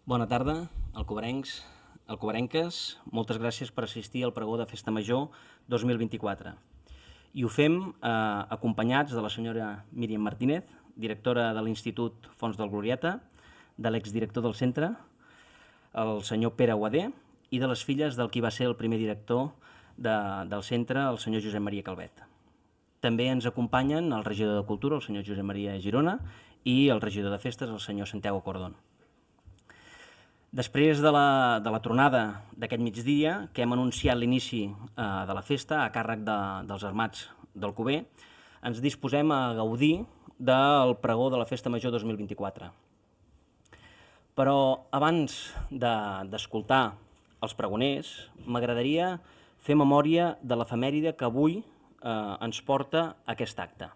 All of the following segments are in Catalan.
Bona tarda, alcobenrenques. Moltes gràcies per assistir al pregó de Festa Major 2024. I ho fem acompanyats de la senyora Míriam Martínez, directora de l'Institut Fons del Glorieta, de l'exdirector del centre, el senyor Pere Guadé, i de les filles del qui va ser el primer director del centre, el senyor Josep Maria Calvet. També ens acompanyen el regidor de Cultura, el senyor Josep Maria Girona, i el regidor de Festes, el senyor Santiago Cordón. Després de la tronada d'aquest migdia, que hem anunciat l'inici de la festa a càrrec dels armats d'Alcover, ens disposem a gaudir del pregó de la Festa Major 2024. Però abans d'escoltar els pregoners, m'agradaria fer memòria de l'efemèride que avui ens porta a aquest acte.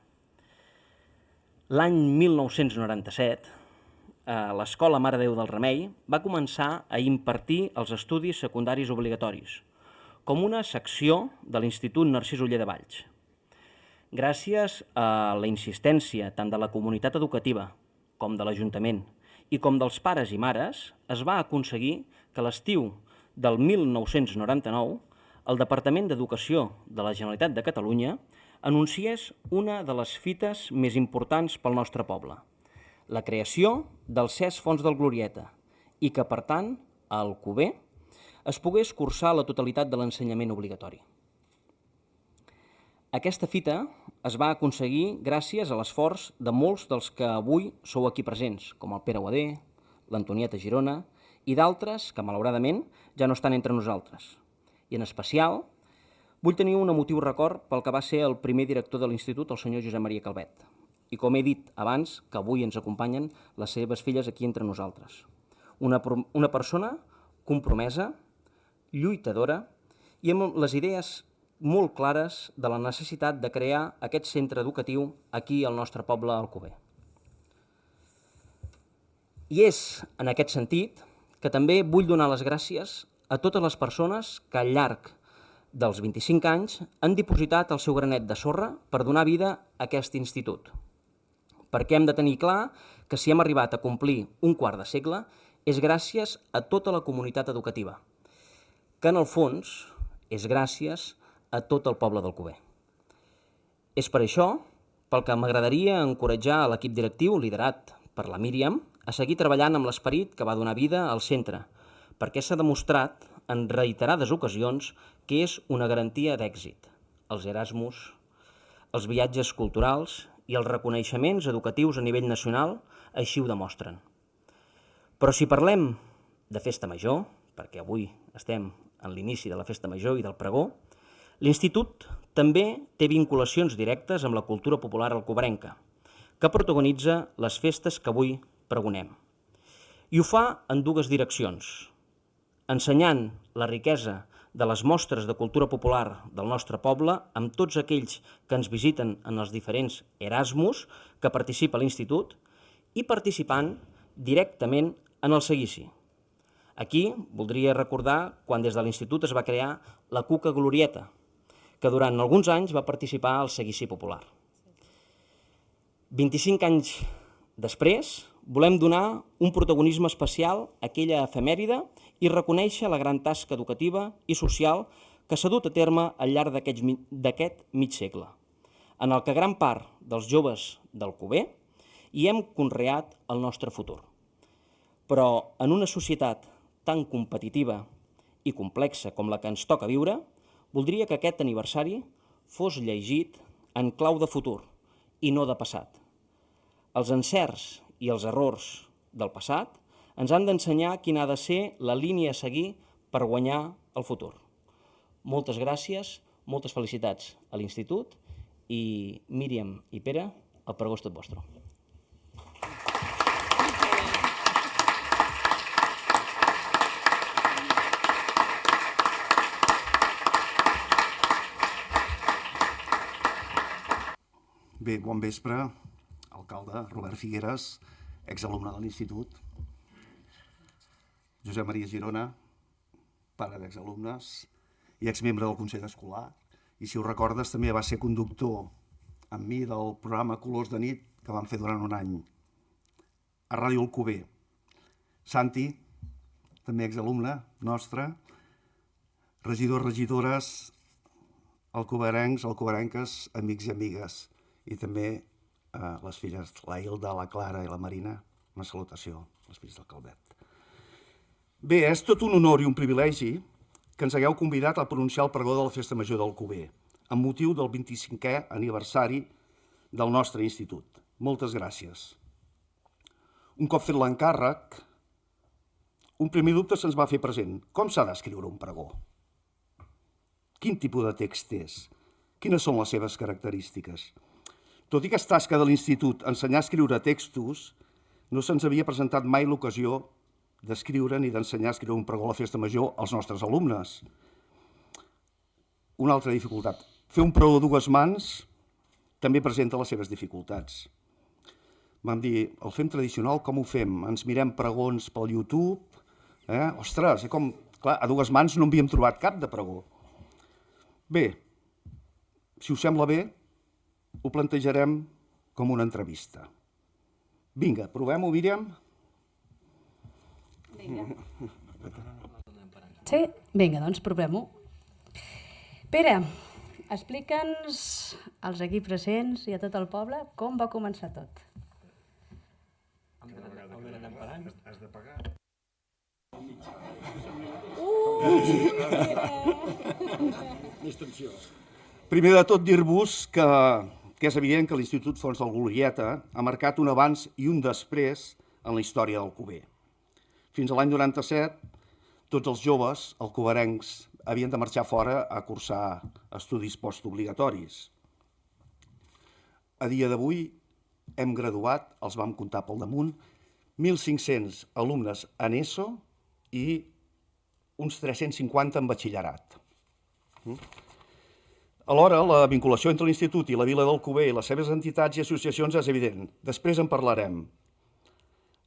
L'any 1997, l'Escola Mare de Déu del Remei va començar a impartir els estudis secundaris obligatoris, com una secció de l'Institut Narcís Oller de Valls. Gràcies a la insistència tant de la comunitat educativa com de l'Ajuntament i com dels pares i mares, es va aconseguir que l'estiu del 1999 el Departament d'Educació de la Generalitat de Catalunya anunciés una de les fites més importants pel nostre poble, la creació del CES Fons del Glorieta, i que, per tant, a Alcover es pogués cursar la totalitat de l'ensenyament obligatori. Aquesta fita es va aconseguir gràcies a l'esforç de molts dels que avui sou aquí presents, com el Pere Guadé, l'Antonieta Girona i d'altres que, malauradament, ja no estan entre nosaltres. I en especial, vull tenir un emotiu record pel que va ser el primer director de l'Institut, el senyor Josep Maria Calvet. I com he dit abans, que avui ens acompanyen les seves filles aquí entre nosaltres. Una persona compromesa, lluitadora i amb les idees molt clares de la necessitat de crear aquest centre educatiu aquí al nostre poble Alcover. I és en aquest sentit que també vull donar les gràcies a totes les persones que al llarg dels 25 anys han dipositat el seu granet de sorra per donar vida a aquest institut. Perquè hem de tenir clar que si hem arribat a complir un quart de segle és gràcies a tota la comunitat educativa, que en el fons és gràcies a tot el poble d'Alcover. És per això pel que m'agradaria encoratjar l'equip directiu, liderat per la Míriam, a seguir treballant amb l'esperit que va donar vida al centre, perquè s'ha demostrat en reiterades ocasions que és una garantia d'èxit. Els Erasmus, els viatges culturals i els reconeixements educatius a nivell nacional així ho demostren. Però si parlem de Festa Major, perquè avui estem en l'inici de la Festa Major i del pregó, l'Institut també té vinculacions directes amb la cultura popular alcobenrenca, que protagonitza les festes que avui pregonem. I ho fa en dues direccions, ensenyant la riquesa de les mostres de cultura popular del nostre poble amb tots aquells que ens visiten en els diferents Erasmus que participa l'Institut i participant directament en el seguici. Aquí voldria recordar quan des de l'Institut es va crear la Cuca Glorieta, que durant alguns anys va participar al seguici popular. 25 anys després, volem donar un protagonisme especial a aquella efemèride i reconèixer la gran tasca educativa i social que s'ha dut a terme al llarg d'aquest mig segle, en el que gran part dels joves d'Alcover hi hem conreat el nostre futur. Però en una societat tan competitiva i complexa com la que ens toca viure, voldria que aquest aniversari fos llegit en clau de futur i no de passat. Els encerts i els errors del passat ens han d'ensenyar quina ha de ser la línia a seguir per guanyar el futur. Moltes gràcies, moltes felicitats a l'Institut i Míriam i Pere, el pregó és tot vostre. Bé, bon vespre, alcalde Robert Figueres, exalumne de l'Institut, Josep Maria Girona, pare d'exalumnes i exmembre del Consell Escolar. I si ho recordes, també va ser conductor amb mi del programa Colors de nit que vam fer durant un any a Ràdio Alcover. Santi, també exalumne nostre, regidors, regidores, alcoberencs, alcoberenques, amics i amigues, i també les filles, la Hilda, la Clara i la Marina, una salutació, les filles del Calvet. Bé, és tot un honor i un privilegi que ens hagueu convidat a pronunciar el pregó de la Festa Major d'Alcover, amb motiu del 25è aniversari del nostre institut. Moltes gràcies. Un cop fet l'encàrrec, un primer dubte se'ns va fer present. Com s'ha d'escriure un pregó? Quin tipus de text és? Quines són les seves característiques? Tot i que és tasca de l'Institut ensenyar a escriure textos, no se'ns havia presentat mai l'ocasió d'escriure ni d'ensenyar a escriure un pregó a la Festa Major als nostres alumnes. Una altra dificultat. Fer un pregó a dues mans també presenta les seves dificultats. Vam dir, el fem tradicional, com ho fem? Ens mirem pregons pel YouTube? Ostres, clar, a dues mans no en havíem trobat cap de pregó. Bé, si us sembla bé, ho plantejarem com una entrevista. Vinga, provem-ho, Míriam? Vinga. Sí? Vinga, doncs provem-ho. Pere, explica'ns als aquí presents i a tot el poble com va començar tot. Has de pagar. Més tensió. Primer de tot, dir-vos que és evident que l'Institut Fons del Glorieta ha marcat un abans i un després en la història d'Alcover. Fins a l'any 97, tots els joves alcoverencs havien de marxar fora a cursar estudis postobligatoris. A dia d'avui hem graduat, els vam comptar pel damunt, 1.500 alumnes en ESO i uns 350 en batxillerat. Alhora, la vinculació entre l'Institut i la Vila d'Alcover i les seves entitats i associacions és evident. Després en parlarem.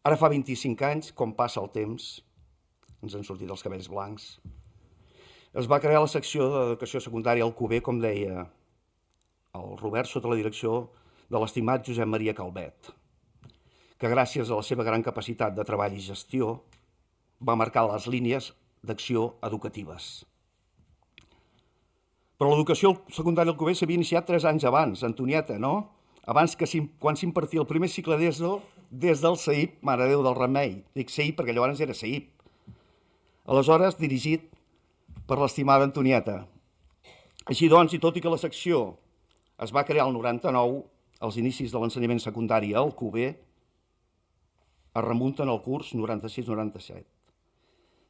Ara fa 25 anys, com passa el temps, ens han sortit els cabells blancs, es va crear la secció d'educació secundària Alcover, com deia el Robert, sota la direcció de l'estimat Josep Maria Calvet, que gràcies a la seva gran capacitat de treball i gestió va marcar les línies d'acció educatives. Però l'educació secundària al Alcover s'havia iniciat 3 anys abans, Antonieta, no? Abans que quan s'impartia el primer cicle d'ESO des del CEIP, Mare de Déu del Remei. Dic CEIP perquè llavors era CEIP. Aleshores, dirigit per l'estimada Antonieta. Així doncs, i tot i que la secció es va crear el 99, els inicis de l'ensenyament secundari a Alcover es remunten al curs 96-97.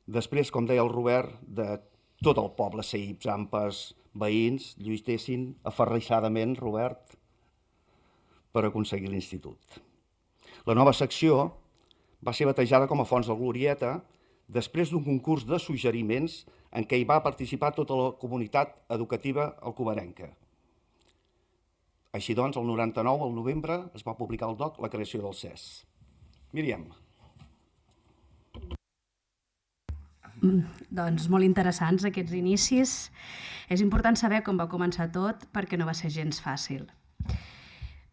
Després, com deia el Robert, de tot el poble, CEIPs, AMPAs, veïns, lluitessin aferrissadament, Robert, per aconseguir l'institut. La nova secció va ser batejada com a Fons del Glorieta després d'un concurs de suggeriments en què hi va participar tota la comunitat educativa alcoverenca. Així doncs, el 99, al novembre, es va publicar al DOC la creació del CES. Míriam. Doncs molt interessants aquests inicis. És important saber com va començar tot perquè no va ser gens fàcil.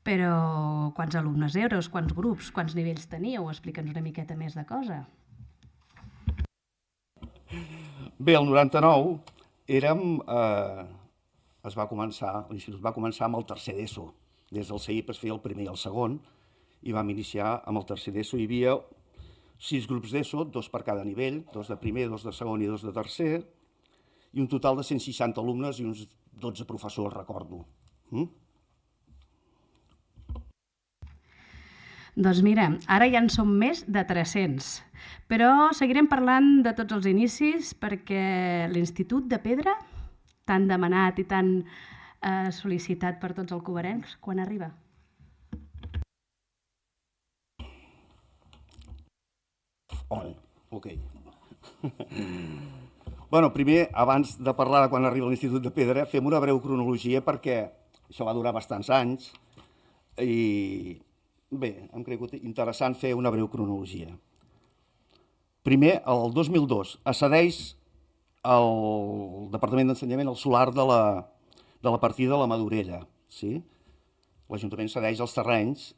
Però quants alumnes éreu, quants grups, quants nivells teníeu? Explica'ns una miqueta més de cosa. Bé, el 99 l'Institut va començar amb el tercer d'ESO. Des del CEIP es feia el primer i el segon i vam iniciar amb el tercer d'ESO. Hi havia 6 grups d'ESO, 2 per cada nivell, 2 de primer, 2 de segon i 2 de tercer, i un total de 160 alumnes i uns 12 professors, recordo. Doncs mira, ara ja en som més de 300, però seguirem parlant de tots els inicis perquè l'Institut de Pedra, tan demanat i tan sol·licitat per tots els alcoverencs, quan arriba? Ok. Bueno, primer, abans de parlar de quan arriba a l'Institut de Pedra, fem una breu cronologia perquè això va durar bastants anys i bé, hem cregut interessant fer una breu cronologia. Primer, el 2002, accedeix al Departament d'Ensenyament al solar de la partida de la Madurella. Sí? L'Ajuntament cedeix els terrenys.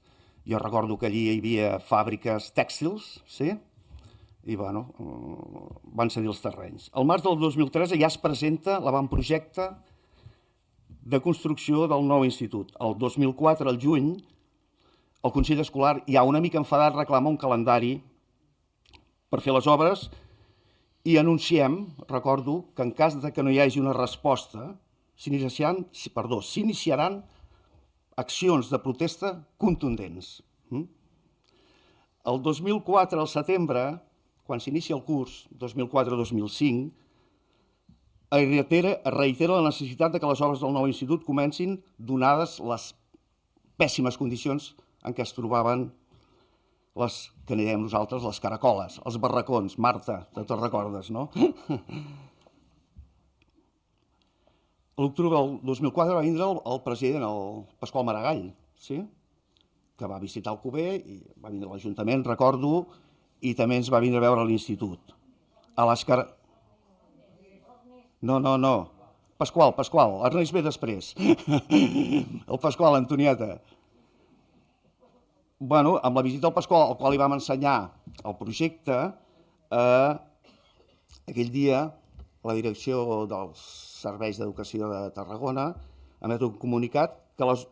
Jo recordo que allí hi havia fàbriques tèxtils, sí? i bueno, van cedir els terrenys. Al març del 2013 ja es presenta l'avantprojecte de construcció del nou institut. El 2004, al juny, el Consell Escolar, ja una mica enfadat, reclama un calendari per fer les obres i anunciem, recordo, que en cas de que no hi hagi una resposta, s'iniciaran accions de protesta contundents. El 2004, al setembre, quan s'inicia el curs, 2004-2005, es reitera la necessitat de que les obres del nou institut comencin donades les pèssimes condicions en què es trobaven les que n'hi dèiem nosaltres, les caracoles, els barracons. Marta, te'n recordes, no? A l'octubre del 2004 va vindre el president, el Pasqual Maragall, sí? Que va visitar el Cuber, i va vindre a l'Ajuntament, recordo, i també ens va vindre a veure a l'Institut. A les No. Pasqual, Ernest ve després. El Pasqual, Antonieta. Bueno, amb la visita al Pasqual, al qual li vam ensenyar el projecte, aquell dia la Direcció dels Serveis d'Educació de Tarragona emet un comunicat que les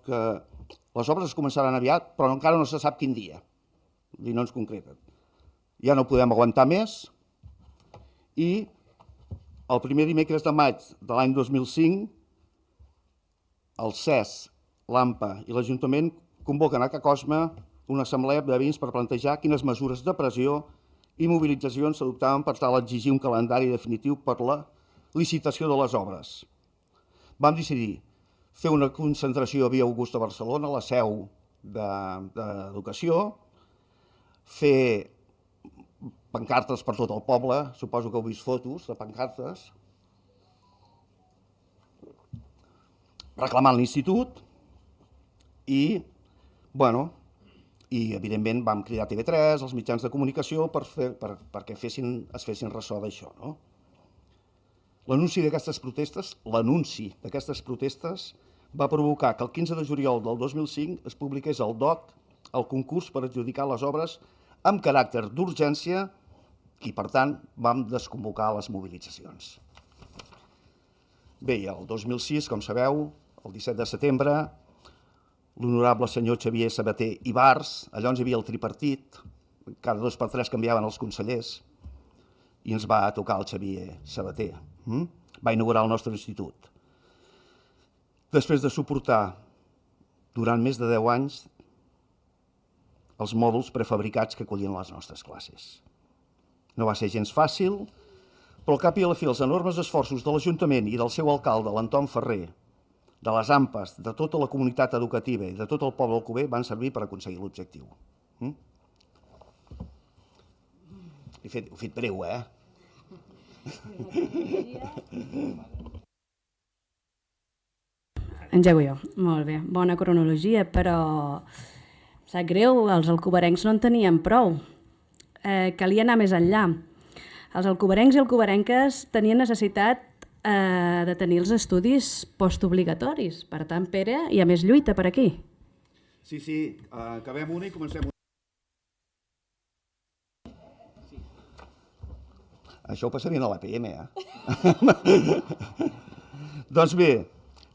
obres es començaran aviat, però encara no se sap quin dia. I no ens concreten. Ja no podem aguantar més i el primer dimecres de maig de l'any 2005, el CES, l'AMPA i l'Ajuntament convoquen a Cacosma una assemblea de veïns per plantejar quines mesures de pressió i mobilitzacions s'adoptaven per tal d'exigir un calendari definitiu per la licitació de les obres. Vam decidir fer una concentració a Via Augusta a Barcelona, la seu d'Educació, fer pancartes per tot el poble, suposo que heu vist fotos de pancartes, reclamant l'institut i, evidentment vam cridar TV3, els mitjans de comunicació, perquè es fessin ressò d'això. L'anunci d'aquestes protestes va provocar que el 15 de juliol del 2005 es publiqués al DOC el concurs per adjudicar les obres amb caràcter d'urgència i, per tant, vam desconvocar les mobilitzacions. Bé, i el 2006, com sabeu, el 17 de setembre, l'honorable senyor Xavier Sabater i Bars, allò ens hi havia el tripartit, cada 2 per 3 canviaven els consellers, i ens va tocar el Xavier Sabater. Va inaugurar el nostre institut. Després de suportar durant més de 10 anys els mòduls prefabricats que acollien les nostres classes. No va ser gens fàcil, però al cap i a la fi els enormes esforços de l'Ajuntament i del seu alcalde, l'Anton Ferrer, de les AMPAs, de tota la comunitat educativa i de tot el poble del Cuber van servir per aconseguir l'objectiu. Ho he fet breu, Engego jo. Molt bé. Bona cronologia, però sap greu, els alcoberencs no en tenien prou. Calia anar més enllà. Els alcoberencs i alcoberenques tenien necessitat de tenir els estudis postobligatoris. Per tant, Pere, hi ha més lluita per aquí. Sí, acabem una i comencem una. Això ho passarien a l'APM, Doncs bé,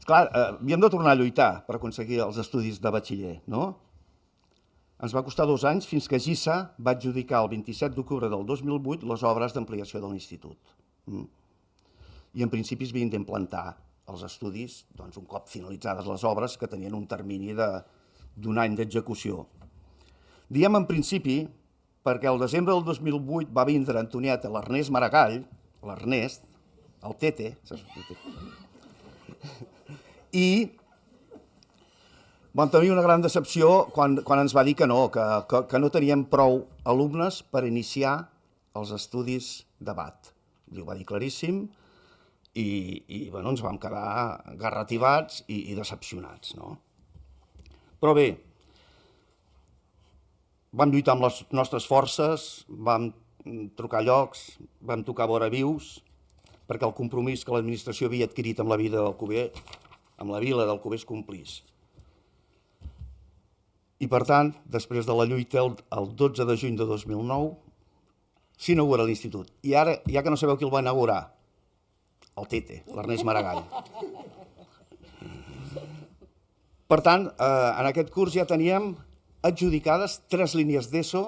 clar, havíem de tornar a lluitar per aconseguir els estudis de batxiller, no? Ens va costar 2 anys fins que GISA va adjudicar el 27 d'octubre del 2008 les obres d'ampliació de l'institut. I en principi es havien d'implantar els estudis un cop finalitzades les obres que tenien un termini d'un any d'execució. Diem en principi perquè el desembre del 2008 va vindre Antonieta, l'Ernest Maragall, l'Ernest, el Tete, i vam tenir una gran decepció quan ens va dir que no teníem prou alumnes per iniciar els estudis de BAT. Ho va dir claríssim i ens vam quedar garrativats i decepcionats. Però bé, vam lluitar amb les nostres forces, vam trucar llocs, vam tocar vora vius, perquè el compromís que l'administració havia adquirit amb la vida del Cuber, amb la vila del Cuber, es complís. I per tant, després de la lluita, el 12 de juny de 2009, s'inaugura l'institut. I ara, ja que no sabeu qui el va inaugurar, el Tete, l'Ernest Maragall. Per tant, en aquest curs ja teníem adjudicades 3 línies d'ESO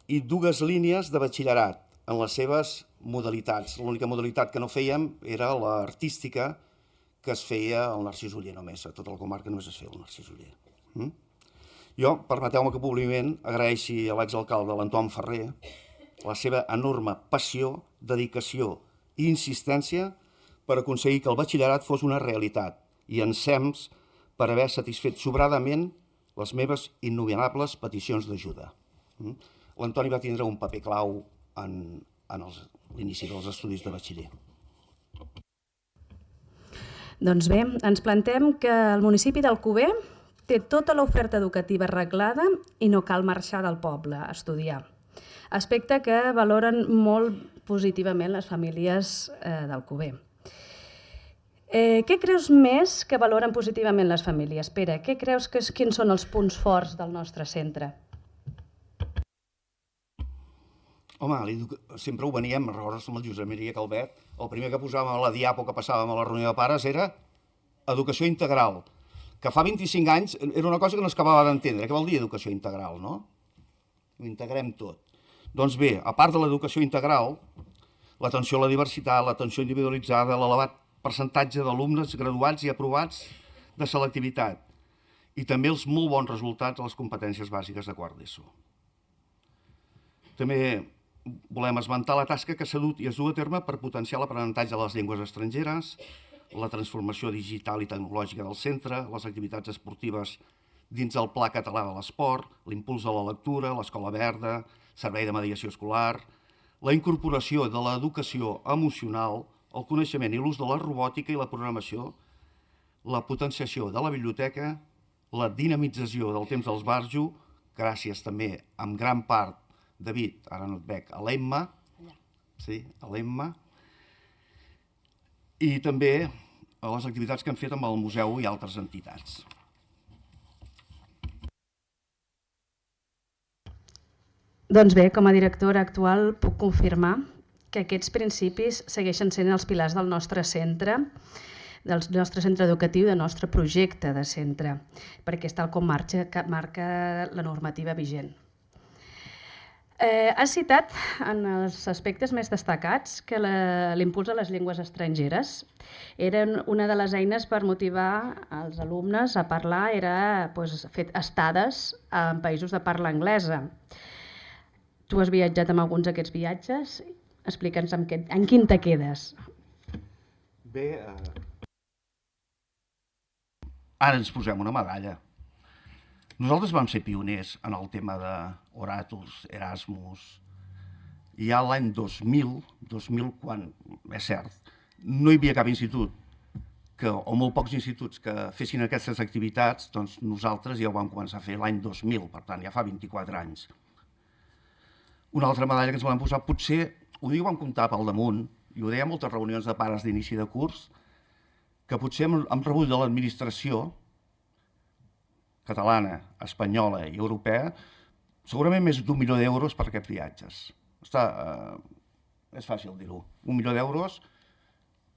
i 2 línies de batxillerat en les seves modalitats. L'única modalitat que no fèiem era l'artística, que es feia al Narcís Oller només. A tota la comarca només es feia el Narcís Oller. Jo, permeteu-me que públicament agraeixi a l'exalcalde, l'Antoine Ferrer, la seva enorme passió, dedicació i insistència per aconseguir que el batxillerat fos una realitat i ensems per haver satisfet sobradament les meves innombrables peticions d'ajuda. L'Antoni va tindre un paper clau en l'inici dels estudis de batxiller. Doncs bé, ens plantem que el municipi d'Alcover té tota l'oferta educativa arreglada i no cal marxar del poble a estudiar. Aspecte que valoren molt positivament les famílies d'Alcover. Què creus més que valoren positivament les famílies? Pere, què creus que quins són els punts forts del nostre centre? Home, sempre ho veníem, recordes amb el Josep Maria Calvet, el primer que posàvem a la diapo que passàvem a la reunió de pares era educació integral, que fa 25 anys era una cosa que no es acabava d'entendre. Què vol dir educació integral, no? Ho integrem tot. Doncs bé, a part de l'educació integral, l'atenció a la diversitat, l'atenció individualitzada, l'elevat percentatge d'alumnes graduats i aprovats de selectivitat i també els molt bons resultats a les competències bàsiques de quart d'ESO. També volem esmentar la tasca que s'ha dut i es du a terme per potenciar l'aprenentatge de les llengües estrangeres, la transformació digital i tecnològica del centre, les activitats esportives dins del Pla Català de l'Esport, l'impuls a la lectura, l'escola verda, servei de mediació escolar, la incorporació de l'educació emocional, el coneixement i l'ús de la robòtica i la programació, la potenciació de la biblioteca, la dinamització del temps dels barjo, gràcies també en gran part, David, ara no et veig, a l'Emma, sí, a l'Emma, i també a les activitats que han fet amb el museu i altres entitats. Doncs bé, com a directora actual puc confirmar que aquests principis segueixen sent els pilars del nostre centre educatiu, del nostre projecte de centre, perquè és tal com marca la normativa vigent. Has citat en els aspectes més destacats que l'impuls a les llengües estrangeres era una de les eines per motivar els alumnes a parlar, era fer estades en països de parla anglesa. Tu has viatjat amb alguns d'aquests viatges? Explica'ns en quin te quedes. Bé, ara ens posem una medalla. Nosaltres vam ser pioners en el tema d'Orators, Erasmus. Ja l'any 2000, quan, és cert, no hi havia cap institut, o molt pocs instituts que fessin aquestes activitats, doncs nosaltres ja ho vam començar a fer l'any 2000, per tant, ja fa 24 anys. Una altra medalla que ens volem posar, potser, ho vam comptar pel damunt, i ho deia a moltes reunions de pares d'inici de curs, que potser hem rebut de l'administració catalana, espanyola i europea, segurament més d'1 milió d'euros per aquests viatges. És fàcil dir-ho. 1 milió d'euros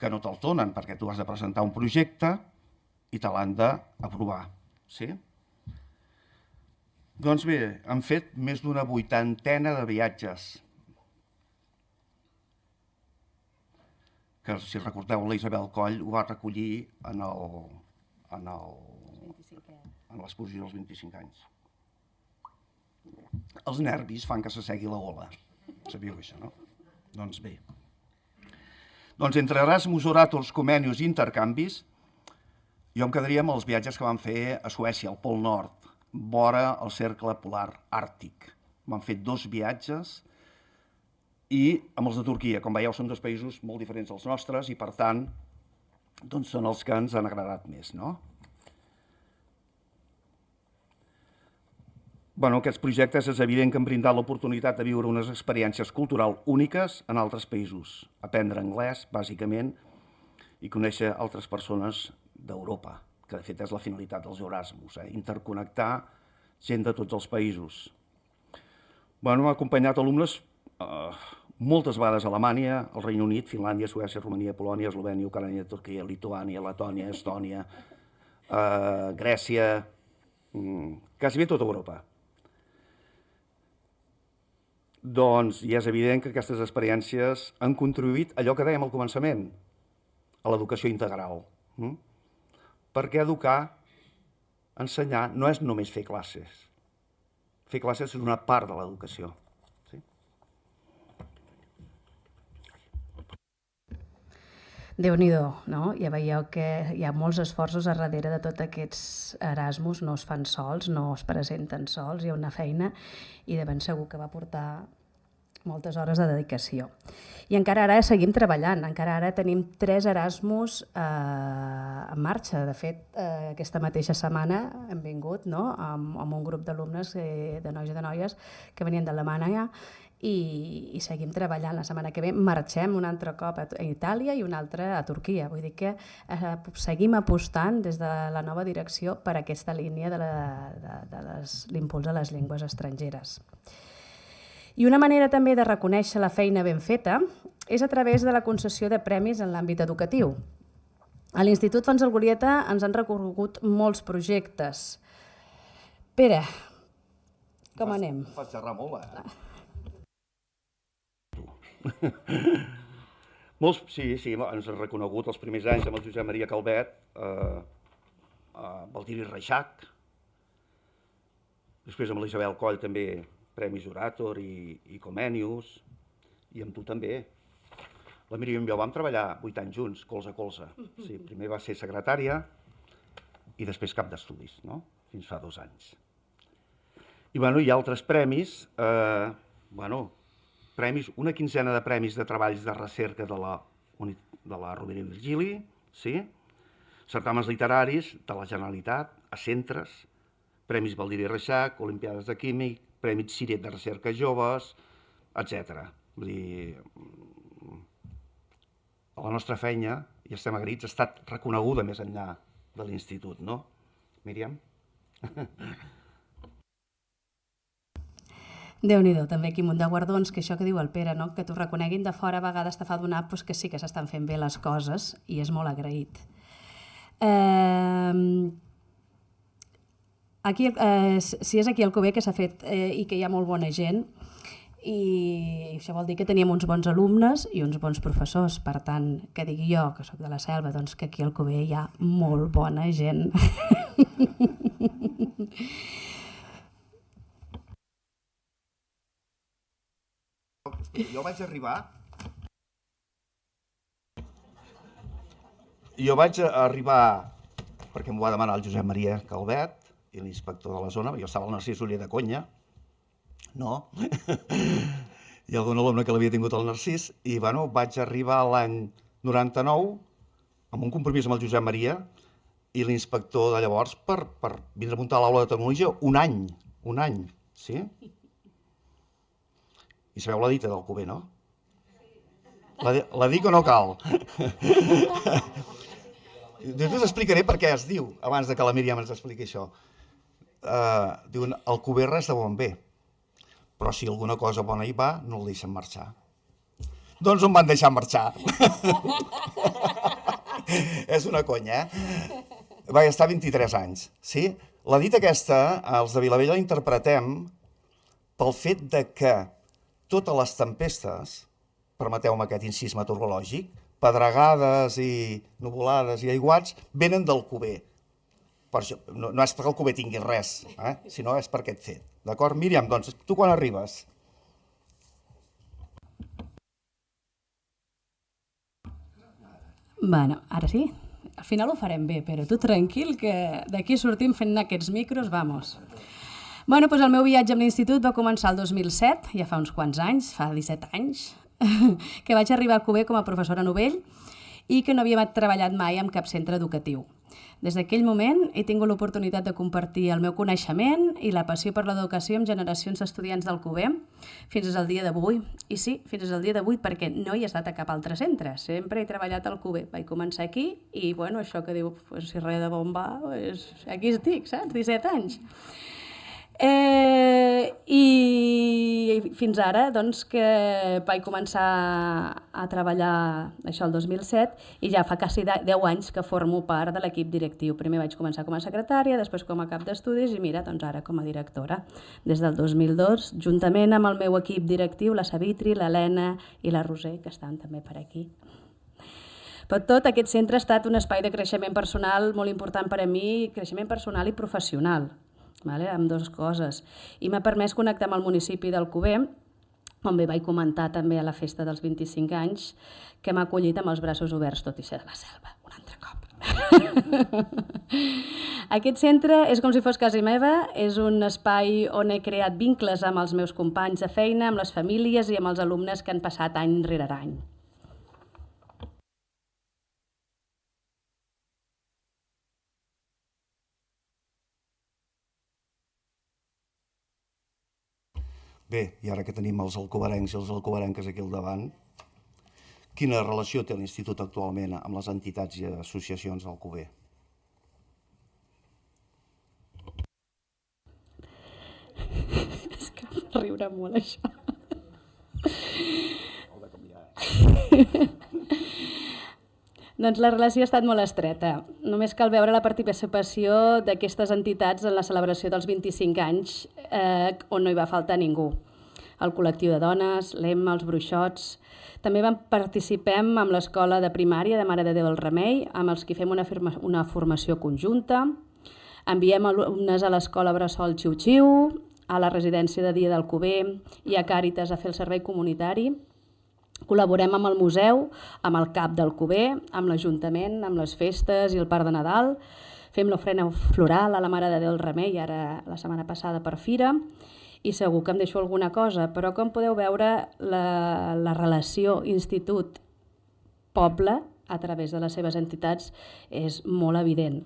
que no te'l donen, perquè tu has de presentar un projecte i te l'han d'aprovar. Sí? Doncs bé, han fet més d'una 80ena de viatges. Que, si recordeu, la Isabel Coll ho va recollir en l'exposició dels 25 anys. Els nervis fan que s'assegui la gola. Sabíeu això, no? Doncs bé. Doncs entre Erasmus, Orators, Comenius i intercanvis, jo em quedaria amb els viatges que vam fer a Suècia, al Pol Nord, vora el cercle polar àrtic. Vam fer 2 viatges i amb els de Turquia, com veieu, són 2 països molt diferents dels nostres i, per tant, doncs són els que ens han agradat més, no? Aquests projectes és evident que han brindat l'oportunitat de viure unes experiències culturals úniques en altres països, aprendre anglès, bàsicament, i conèixer altres persones d'Europa, que de fet és la finalitat dels Erasmus, interconnectar gent de tots els països. Hem acompanyat alumnes moltes vegades a Alemanya, al Regne Unit, Finlàndia, Suècia, Romania, Polònia, Eslovènia, Ucrània, Turquia, Lituània, Letònia, Estònia, Grècia, quasi bé tota Europa. Doncs ja és evident que aquestes experiències han contribuït a allò que dèiem al començament, a l'educació integral. Perquè educar, ensenyar, no és només fer classes. Fer classes és una part de l'educació. Déu-n'hi-do, no? Ja veieu que hi ha molts esforços a darrere de tots aquests Erasmus, no es fan sols, no es presenten sols, hi ha una feina i de ben segur que va portar moltes hores de dedicació. I encara ara seguim treballant, encara ara tenim 3 Erasmus en marxa. De fet, aquesta mateixa setmana hem vingut amb un grup d'alumnes, de nois i de noies, que venien d'Alemanya i seguim treballant. La setmana que ve marxem un altre cop a Itàlia i un altre a Turquia. Vull dir que seguim apostant des de la nova direcció per aquesta línia de l'impuls a les llengües estrangeres. I una manera també de reconèixer la feina ben feta és a través de la concessió de premis en l'àmbit educatiu. A l'Institut Fons Algorieta ens han recorregut molts projectes. Pere, com anem? Fas xerrar molt, Molts, sí, ens han reconegut els primers anys amb el Josep Maria Calvet, Valtiri Reixac, després amb l'Isabel Coll també Premis Orator i Comenius, i amb tu també. La Míriam i jo vam treballar 8 anys junts, colze a colze. Sí, primer va ser secretària i després cap d'estudis, no? Fins fa 2 anys. I hi ha altres premis, una quinzena de premis de treballs de recerca de la Rovira i Virgili, certàmens literaris de la Generalitat, a centres, Premis Valtiri Reixac, Olimpiades de Químic, Premi Siret de Recerca Joves, etc. Vull dir, la nostra feina, i estem agraïts, ha estat reconeguda més enllà de l'institut, no? Míriam? Déu-n'hi-do, també aquí un munt de guardons, que això que diu el Pere, no? Que t'ho reconeguin de fora a vegades te fa donar que sí que s'estan fent bé les coses i és molt agraït. Aquí, si és aquí el Alcover que s'ha fet i que hi ha molt bona gent, i això vol dir que teníem uns bons alumnes i uns bons professors. Per tant, que digui jo, que soc de la Selva, doncs que aquí al Alcover hi ha molt bona gent. Jo vaig arribar perquè m'ho va demanar el Josep Maria Calvet i l'inspector de la zona, jo estava al Narcís Oller de Conya, no? Hi ha algun alumne que l'havia tingut al Narcís, i vaig arribar l'any 99 amb un compromís amb el Josep Maria i l'inspector de llavors per vindre a muntar l'aula de tecnologia un any, sí? I sabeu la dita del Alcover, no? La dic o no cal? Després explicaré per què es diu, abans que la Míriam ens expliqui això. Diuen, el Alcover res de bon ve, però si alguna cosa bona hi va, no el deixen marxar. Doncs em van deixar marxar. És una conya, Vaig estar 23 anys, sí? La dita aquesta, els de Vilavella la interpretem pel fet de que totes les tempestes, permeteu-me aquest incís meteorològic, pedregades i nuvolades i aiguats, venen del Alcover. Per això, no és perquè el Alcover tingui res, sinó és per aquest fet. D'acord? Míriam, doncs, tu quan arribes? Bueno, ara sí. Al final ho farem bé, però tu tranquil, que d'aquí sortim fent aquests micros, vamos. Bueno, doncs el meu viatge amb l'institut va començar el 2007, ja fa uns quants anys, fa 17 anys, que vaig arribar a Alcover com a professora novell i que no havia treballat mai en cap centre educatiu. Des d'aquell moment he tingut l'oportunitat de compartir el meu coneixement i la passió per l'educació amb generacions d'estudiants d'Alcover fins al dia d'avui. I sí, fins al dia d'avui, perquè no hi he estat a cap altre centre. Sempre he treballat a Alcover. Vaig començar aquí i, bueno, això que diu, pues, si res de bon va, pues, aquí estic, saps? 17 anys. I i fins ara doncs, que vaig començar a treballar això el 2007 i ja fa quasi 10 anys que formo part de l'equip directiu. Primer vaig començar com a secretària, després com a cap d'estudis i mira, doncs ara com a directora. Des del 2002, juntament amb el meu equip directiu, la Savitri, l'Helena i la Roser, que estan també per aquí. Per tot, aquest centre ha estat un espai de creixement personal molt important per a mi, creixement personal i professional, amb dues coses. I m'ha permès connectar amb el municipi d'Alcover, on bé vaig comentar també a la festa dels 25 anys, que m'ha acollit amb els braços oberts, tot i ser de la Selva, un altre cop. Aquest centre és com si fos casa meva, és un espai on he creat vincles amb els meus companys de feina, amb les famílies i amb els alumnes que han passat any rere any. Bé, i ara que tenim els alcoverencs i els alcoverenques aquí al davant, quina relació té l'Institut actualment amb les entitats i associacions d'Alcover? És que fa riure molt, això. Doncs la relació ha estat molt estreta. Només cal veure la participació d'aquestes entitats en la celebració dels 25 anys, on no hi va faltar ningú. El col·lectiu de dones, l'EMMA, els bruixots. També participem amb l'escola de primària de Mare de Déu del Remei, amb els que fem una formació conjunta. Enviem alumnes a l'escola Bressol Xiu-Xiu, a la residència de dia d'Alcover i a Càritas a fer el servei comunitari. Col·laborem amb el museu, amb el CAP d'Alcover, amb l'Ajuntament, amb les festes i el Parc de Nadal. Fem l'ofrena floral a la Mare de Déu del Remei, ara la setmana passada per Fira, i segur que em deixo alguna cosa, però com podeu veure, la relació institut-poble a través de les seves entitats és molt evident.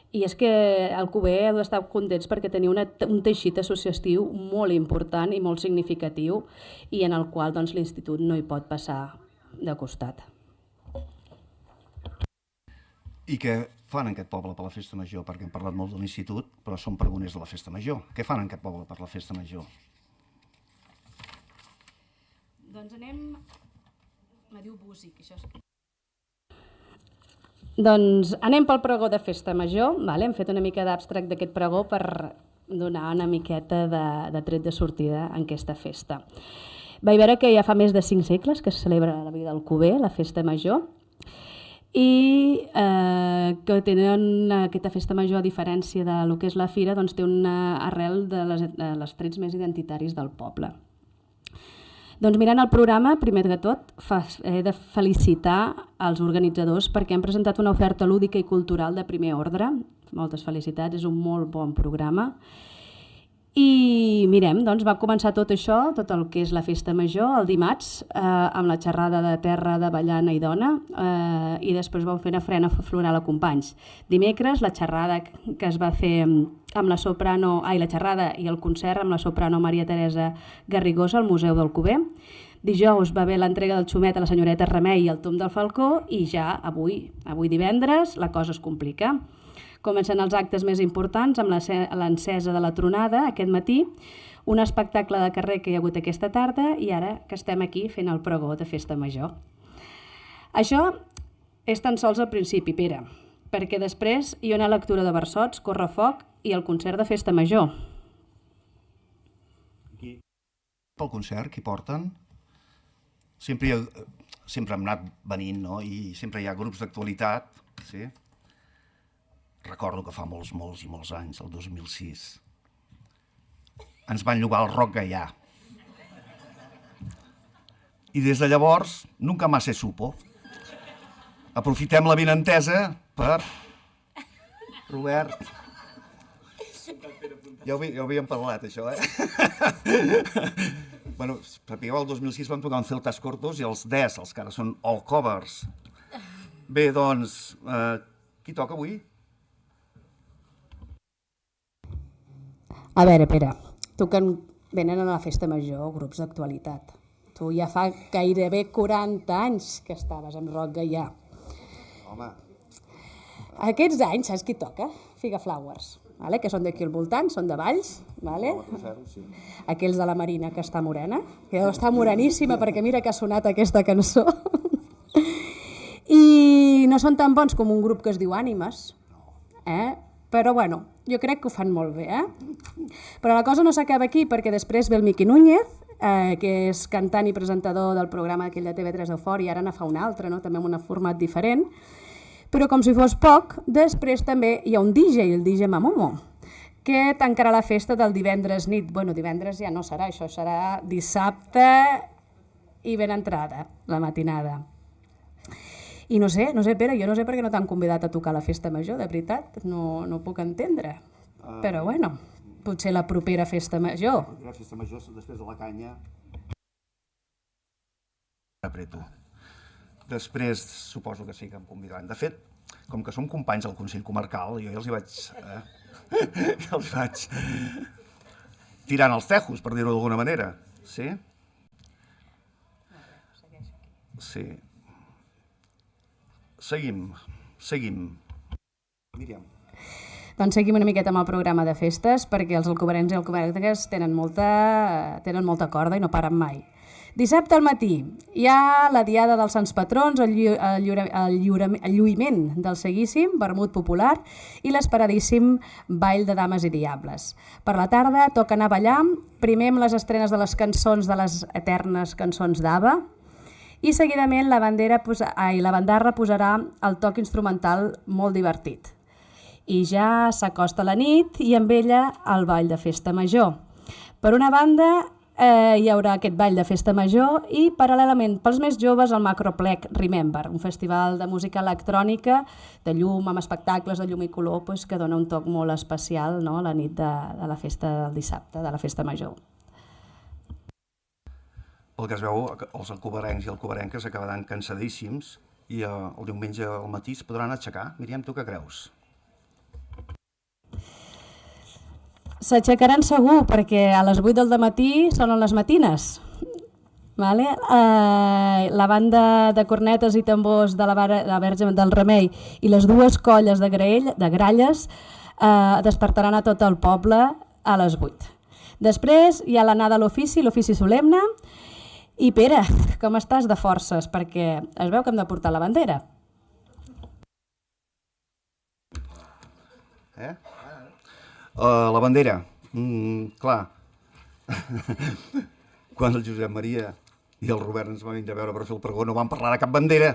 I és que Alcover heu d'estar contents perquè teniu un teixit associatiu molt important i molt significatiu i en el qual doncs, l'institut no hi pot passar de costat. I què fan en aquest poble per la Festa Major? Perquè hem parlat molt de l'institut, però som pregoners de la Festa Major. Què fan en aquest poble per la Festa Major? Doncs anem... Me diu músic, això és... Doncs anem pel pregó de Festa Major. Hem fet una mica d'abstract d'aquest pregó per donar una miqueta de tret de sortida en aquesta festa. Vaig veure que ja fa més de 5 segles que se celebra la vida d'Alcover, la Festa Major, i que tenen aquesta Festa Major, a diferència del que és la Fira, doncs té una arrel de les trets més identitaris del poble. Doncs mirant el programa, primer de tot, he de felicitar els organitzadors perquè han presentat una oferta lúdica i cultural de primer ordre. Moltes felicitats, és un molt bon programa. I mirem, doncs va començar tot això, tot el que és la Festa Major, el dimarts, amb la xerrada de terra de Ballana i Dona, i després vam fer una ofrena floral a companys. Dimecres, la xerrada que es va fer amb la soprano, la xerrada i el concert amb la soprano Maria Teresa Garrigosa al Museu d'Alcover. Dijous va haver l'entrega del xumet a la senyoreta Remei i el Tom del Falcó i ja avui divendres, la cosa es complica. Comencen els actes més importants amb l'encesa de la tronada aquest matí, un espectacle de carrer que hi ha hagut aquesta tarda i ara que estem aquí fent el pregó de Festa Major. Això és tan sols el principi, Pere, perquè després hi ha una lectura de versots, correfoc i el concert de Festa Major. Pel concert, qui porten? Sempre hem anat venint, no? I sempre hi ha grups d'actualitat, sí? Recordo que fa molts anys, el 2006, ens van llogar el Roc Gaià. I des de llavors, nunca más se supo. Aprofitem la benentesa per... Robert... Ja ho havíem parlat, això, Bueno, sapigueu, el 2006 vam tocar en Celtas Cortos i els Des, els que ara són all covers. Bé, doncs, qui toca avui? A veure, Pere, tu que venen a la Festa Major grups d'actualitat. Tu ja fa gairebé 40 anys que estaves amb Roc Gaià. Home. Aquests anys, saps qui toca? Figaflowers. vale? Que són d'aquí al voltant, són de Valls, vale? Aquells de la Marina, que està morena, que està moreníssima perquè mira que ha sonat aquesta cançó. I no són tan bons com un grup que es diu Ànimes, però bueno, jo crec que ho fan molt bé. Però la cosa no s'acaba aquí, perquè després ve el Miqui Núñez, que és cantant i presentador del programa aquell de TV3 d'Eufòria, ara ne fa un altre, no? També en un format diferent. Però com si fos poc, després també hi ha un DJ, el DJ Mamomo, que tancarà la festa del divendres nit. Bueno, divendres ja no serà, això serà dissabte i ben entrada, la matinada. I no sé, Pere, jo no sé per què no t'han convidat a tocar a la festa major, de veritat, no ho puc entendre. Però bueno, potser la propera festa major. La propera festa major, després de la canya... Apreto. Després suposo que sí que em convidaran. De fet, com que som companys al Consell Comarcal, jo ja els hi vaig tirant els tejos, per dir-ho d'alguna manera. Sí? Sí. Seguim. Míriam. Doncs seguim una miqueta amb el programa de festes, perquè els alcobencs i alcobenques tenen molta corda i no paren mai. Dissabte al matí hi ha la diada dels Sants Patrons, el lluïment del seguíssim, vermut popular, i l'esperadíssim ball de dames i diables. Per la tarda toca anar a ballar, primer amb les estrenes de les cançons de les eternes cançons d'Ava, i seguidament la bandarra posarà el toc instrumental molt divertit. I ja s'acosta la nit i amb ella el ball de festa major. Per una banda, hi haurà aquest ball de festa major i, paral·lelament, pels més joves, el Macroplec Remember, un festival de música electrònica, de llum, amb espectacles de llum i color, que dona un toc molt especial a la nit de la festa del dissabte, de la festa major. Pel que es veu, els alcobencs i alcobenques acabaran cansadíssims i el diumenge al matí es podran aixecar. Míriam, tu què creus? S'aixecaran segur, perquè a les 8 del dematí sonen les matines. Vale? La banda de cornetes i tambors de la Verge del Remei i les dues colles de gralles despertaran a tot el poble a les 8. Després hi ha l'anada a l'ofici solemne. I Pere, com estàs de forces? Perquè es veu que hem de portar la bandera. La bandera, clar. Quan el Josep Maria i el Robert ens van vindre a veure per fer el pregó no van parlar de cap bandera.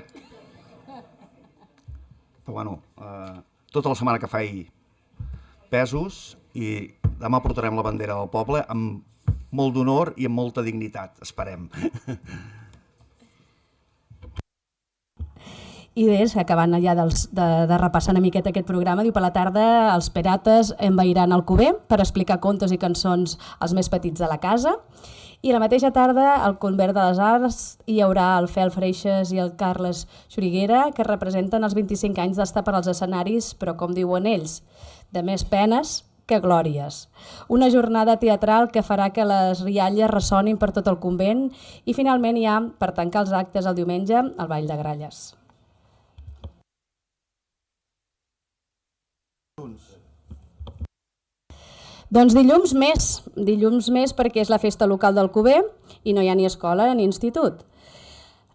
Però bueno, tota la setmana que faci pesos i demà portarem la bandera del poble amb molt d'honor i amb molta dignitat, esperem. I bé, acabant ja de repassar una miqueta aquest programa, diu per la tarda els pirates envairan el Cuber per explicar contes i cançons als més petits de la casa. I la mateixa tarda, al Convert de les Arts, hi haurà el Fel Freixes i el Carles Xuriguera, que representen els 25 anys d'estar per als escenaris, però com diuen ells, de més penes que glòries. Una jornada teatral que farà que les rialles ressonin per tot el convent i finalment hi ha, per tancar els actes el diumenge, el Ball de Gralles. Doncs dilluns més perquè és la festa local del Cuber i no hi ha ni escola ni institut.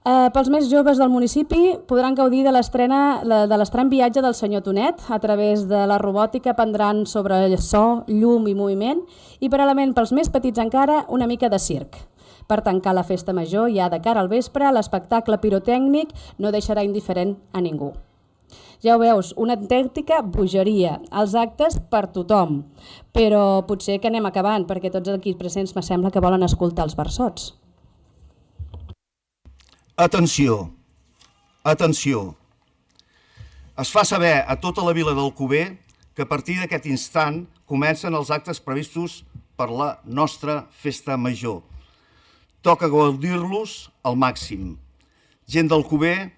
Pels més joves del municipi podran gaudir de l'estrany viatge del senyor Tonet. A través de la robòtica aprendran sobre so, llum i moviment i paral·lelament pels més petits encara una mica de circ. Per tancar la festa major ja de cara al vespre, l'espectacle pirotècnic no deixarà indiferent a ningú. Ja ho veus, una autèntica bogeria, els actes per tothom, però potser que anem acabant perquè tots aquí presents me sembla que volen escoltar els versots. Atenció, atenció. Es fa saber a tota la vila del Cuber que a partir d'aquest instant comencen els actes previstos per la nostra festa major. Toca gaudir-los al màxim. Gent del Cuber,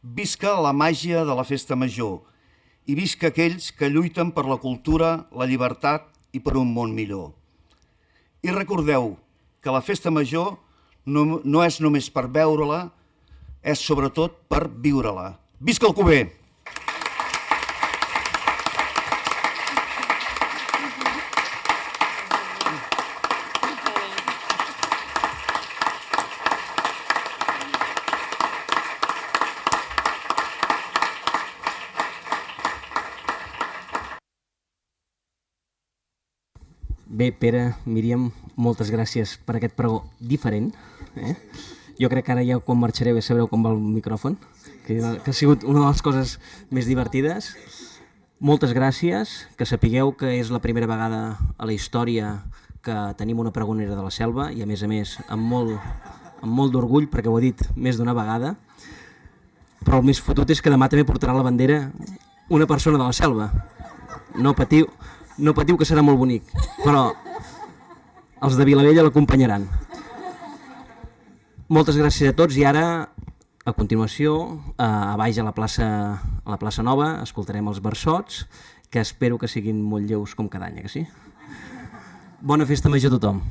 visca la màgia de la festa major i visca aquells que lluiten per la cultura, la llibertat i per un món millor. I recordeu que la festa major no és només per veure-la, és sobretot per viure-la. Visca el Cuber! Bé, Pere, Míriam, moltes gràcies per aquest pregó diferent. Jo crec que ara ja quan marxaré bé sabreu com va el micròfon, que ha sigut una de les coses més divertides. Moltes gràcies, que sapigueu que és la primera vegada a la història que tenim una pregonera de la Selva i a més amb molt d'orgull, perquè ho he dit més d'una vegada, però el més fotut és que demà també portarà la bandera una persona de la Selva. No patiu que serà molt bonic, però els de Vilavella l'acompanyaran. Moltes gràcies a tots i ara, a continuació, a baix a la plaça Nova, escoltarem els versots, que espero que siguin molt lleus com cada any, que sí? Bona festa major a tothom.